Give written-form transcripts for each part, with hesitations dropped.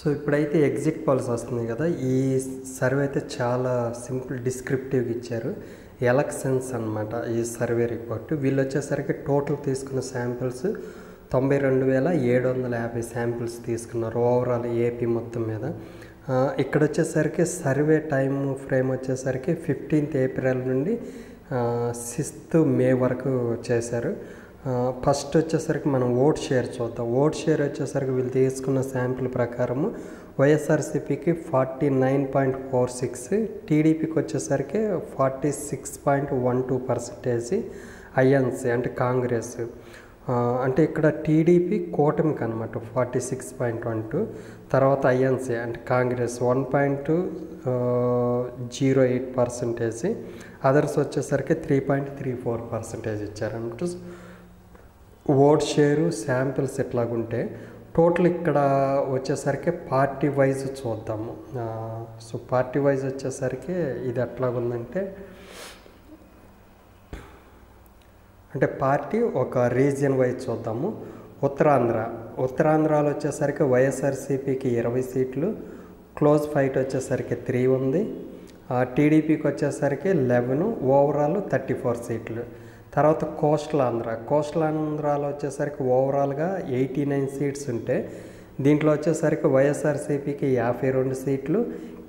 So ఇప్పుడైతే exit polls వస్తున్నాయి కదా. ఈ సర్వే అయితే చాలా సింపుల్ డిస్క్రిప్టివ్గా ఇచ్చారు. ఎలక్షన్స్ అన్నమాట ఈ సర్వే రిపోర్ట్. వీళ్ళు వచ్చేసరికి టోటల్ తీసుకున్న శాంపిల్స్ 92,750 శాంపిల్స్ తీసుకున్నారు ఓవరాల్ ఏపీ మొత్తం మీద. ఇక్కడ వచ్చేసరికి సర్వే టైం ఫ్రేమ్ వచ్చేసరికి 15th ఏప్రిల్ నుండి 6th మే వరకు చేశారు. ఫస్ట్ వచ్చేసరికి మనం ఓట్ షేర్ చూద్దాం. ఓట్ షేర్ వచ్చేసరికి వీళ్ళు తీసుకున్న శాంపిల్ ప్రకారము వైఎస్ఆర్సీపీకి 49.46, టీడీపీకి వచ్చేసరికి 46.12%, ఐఎన్సీ అంటే కాంగ్రెస్ అంటే ఇక్కడ టీడీపీ కూటమికి అనమాట 46.12, తర్వాత ఐఎన్సీ అంటే కాంగ్రెస్ 1.08%, అదర్స్ వచ్చేసరికి 3.34% ఇచ్చారన్నమాట. ఓట్ షేరు శాంపిల్స్ ఎట్లాగుంటే టోటల్ ఇక్కడ వచ్చేసరికి పార్టీ వైజ్ చూద్దాము. సో పార్టీ వైజ్ వచ్చేసరికి ఇది ఎట్లాగుందంటే అంటే పార్టీ ఒక రీజియన్ వైజ్ చూద్దాము. ఉత్తరాంధ్రాలో వచ్చేసరికి వైఎస్ఆర్సీపీకి 20 సీట్లు, క్లోజ్ ఫైట్ వచ్చేసరికి 3 ఉంది. టీడీపీకి వచ్చేసరికి 11, ఓవరాల్ 34 సీట్లు. తర్వాత కోస్టల్ ఆంధ్రాలో వచ్చేసరికి ఓవరాల్గా 89 సీట్స్ ఉంటే దీంట్లో వచ్చేసరికి వైఎస్ఆర్సీపీకి 52 సీట్లు,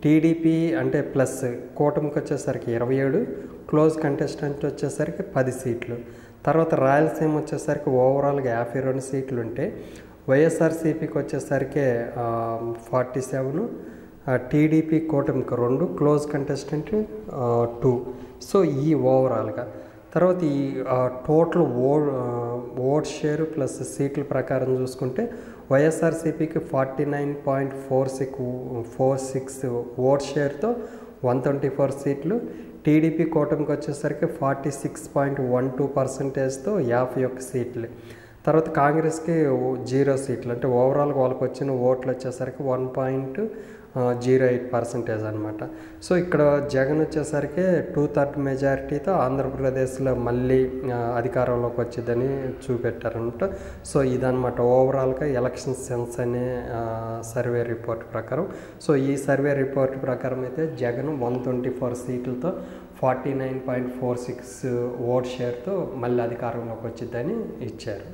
టీడీపీ అంటే ప్లస్ కూటమికి వచ్చేసరికి 27, క్లోజ్ కంటెస్టెంట్ వచ్చేసరికి 10 సీట్లు. తర్వాత రాయలసీమ వచ్చేసరికి ఓవరాల్గా 52 సీట్లు ఉంటే వైఎస్ఆర్సీపీకి వచ్చేసరికి 47, టీడీపీ కూటమికి 2, క్లోజ్ కంటెస్టెంట్ 2. సో ఈ ఓవరాల్గా తర్వాత ఈ టోటల్ ఓట్ షేర్ ప్లస్ సీట్ల ప్రకారం చూసుకుంటే వైఎస్ఆర్సీపీకి 49.46 ఓట్ షేర్తో 124 సీట్లు, టీడీపీ కూటమికి వచ్చేసరికి 46.12%తో 51 సీట్లు. తర్వాత కాంగ్రెస్కి 0 సీట్లు అంటే ఓవరాల్గా వాళ్ళకి వచ్చిన ఓట్లు వచ్చేసరికి 1.08% అనమాట. సో ఇక్కడ జగన్ వచ్చేసరికి 2/3 మెజారిటీతో ఆంధ్రప్రదేశ్లో మళ్ళీ అధికారంలోకి వచ్చిందని చూపెట్టారనమాట. సో ఇదనమాట ఓవరాల్గా ఎలక్షన్ సెన్స్ అనే సర్వే రిపోర్ట్ ప్రకారం. సో ఈ సర్వే రిపోర్ట్ ప్రకారం అయితే జగన్ 124 సీట్లతో 49.46 ఓట్ షేర్తో మళ్ళీ అధికారంలోకి వచ్చిందని ఇచ్చారు.